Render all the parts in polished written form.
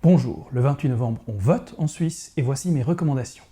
Bonjour, le 28 novembre, on vote en Suisse et voici mes recommandations.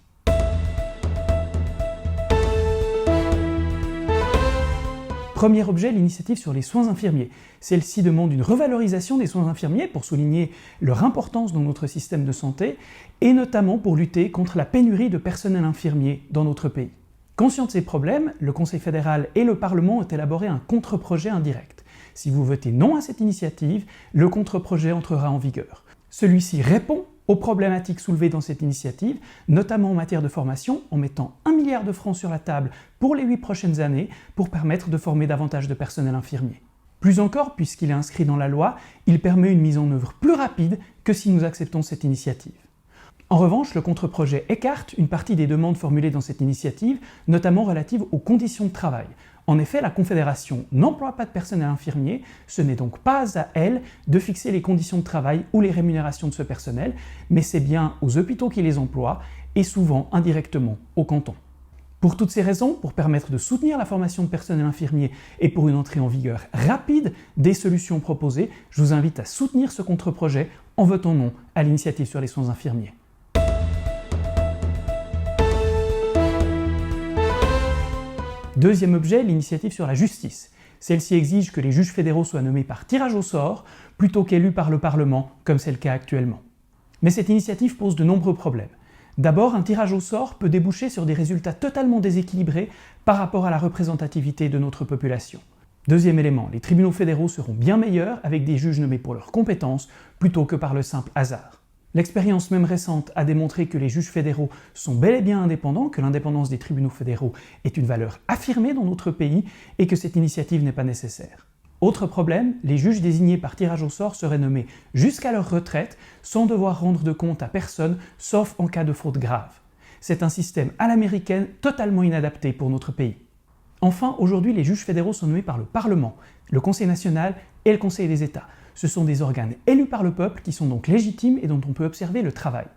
Premier objet, l'initiative sur les soins infirmiers. Celle-ci demande une revalorisation des soins infirmiers pour souligner leur importance dans notre système de santé et notamment pour lutter contre la pénurie de personnel infirmier dans notre pays. Conscient de ces problèmes, le Conseil fédéral et le Parlement ont élaboré un contre-projet indirect. Si vous votez non à cette initiative, le contre-projet entrera en vigueur. Celui-ci répond aux problématiques soulevées dans cette initiative, notamment en matière de formation, en mettant 1 milliard de francs sur la table pour les 8 prochaines années pour permettre de former davantage de personnel infirmier. Plus encore, puisqu'il est inscrit dans la loi, il permet une mise en œuvre plus rapide que si nous acceptons cette initiative. En revanche, le contre-projet écarte une partie des demandes formulées dans cette initiative, notamment relatives aux conditions de travail. En effet, la Confédération n'emploie pas de personnel infirmier, ce n'est donc pas à elle de fixer les conditions de travail ou les rémunérations de ce personnel, mais c'est bien aux hôpitaux qui les emploient, et souvent indirectement au canton. Pour toutes ces raisons, pour permettre de soutenir la formation de personnel infirmier et pour une entrée en vigueur rapide des solutions proposées, je vous invite à soutenir ce contre-projet en votant non à l'initiative sur les soins infirmiers. Deuxième objet, l'initiative sur la justice. Celle-ci exige que les juges fédéraux soient nommés par tirage au sort, plutôt qu'élus par le Parlement, comme c'est le cas actuellement. Mais cette initiative pose de nombreux problèmes. D'abord, un tirage au sort peut déboucher sur des résultats totalement déséquilibrés par rapport à la représentativité de notre population. Deuxième élément, les tribunaux fédéraux seront bien meilleurs avec des juges nommés pour leurs compétences, plutôt que par le simple hasard. L'expérience même récente a démontré que les juges fédéraux sont bel et bien indépendants, que l'indépendance des tribunaux fédéraux est une valeur affirmée dans notre pays et que cette initiative n'est pas nécessaire. Autre problème, les juges désignés par tirage au sort seraient nommés jusqu'à leur retraite sans devoir rendre de compte à personne, sauf en cas de faute grave. C'est un système à l'américaine totalement inadapté pour notre pays. Enfin, aujourd'hui, les juges fédéraux sont nommés par le Parlement, le Conseil national et le Conseil des États. Ce sont des organes élus par le peuple qui sont donc légitimes et dont on peut observer le travail.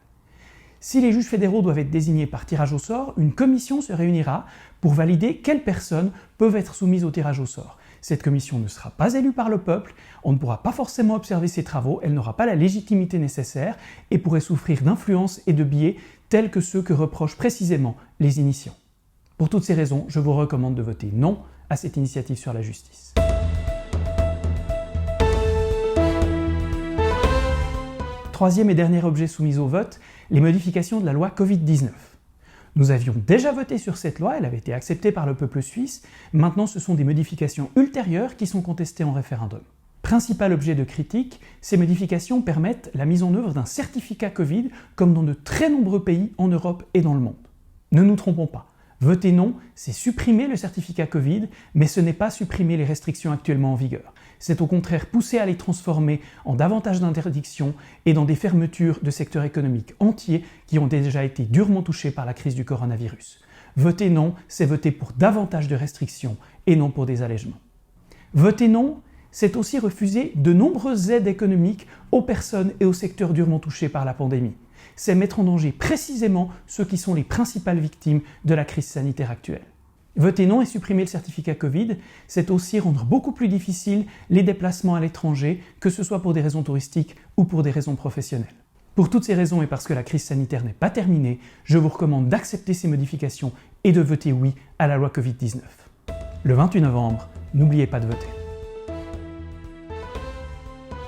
Si les juges fédéraux doivent être désignés par tirage au sort, une commission se réunira pour valider quelles personnes peuvent être soumises au tirage au sort. Cette commission ne sera pas élue par le peuple, on ne pourra pas forcément observer ses travaux, elle n'aura pas la légitimité nécessaire et pourrait souffrir d'influences et de biais tels que ceux que reprochent précisément les initiants. Pour toutes ces raisons, je vous recommande de voter non à cette initiative sur la justice. Troisième et dernier objet soumis au vote, les modifications de la loi Covid-19. Nous avions déjà voté sur cette loi, elle avait été acceptée par le peuple suisse, maintenant ce sont des modifications ultérieures qui sont contestées en référendum. Principal objet de critique, ces modifications permettent la mise en œuvre d'un certificat Covid, comme dans de très nombreux pays en Europe et dans le monde. Ne nous trompons pas. Voter non, c'est supprimer le certificat Covid, mais ce n'est pas supprimer les restrictions actuellement en vigueur. C'est au contraire pousser à les transformer en davantage d'interdictions et dans des fermetures de secteurs économiques entiers qui ont déjà été durement touchés par la crise du coronavirus. Voter non, c'est voter pour davantage de restrictions et non pour des allègements. Voter non, c'est aussi refuser de nombreuses aides économiques aux personnes et aux secteurs durement touchés par la pandémie. C'est mettre en danger précisément ceux qui sont les principales victimes de la crise sanitaire actuelle. Voter non et supprimer le certificat Covid, c'est aussi rendre beaucoup plus difficile les déplacements à l'étranger, que ce soit pour des raisons touristiques ou pour des raisons professionnelles. Pour toutes ces raisons et parce que la crise sanitaire n'est pas terminée, je vous recommande d'accepter ces modifications et de voter oui à la loi Covid-19. Le 28 novembre, n'oubliez pas de voter.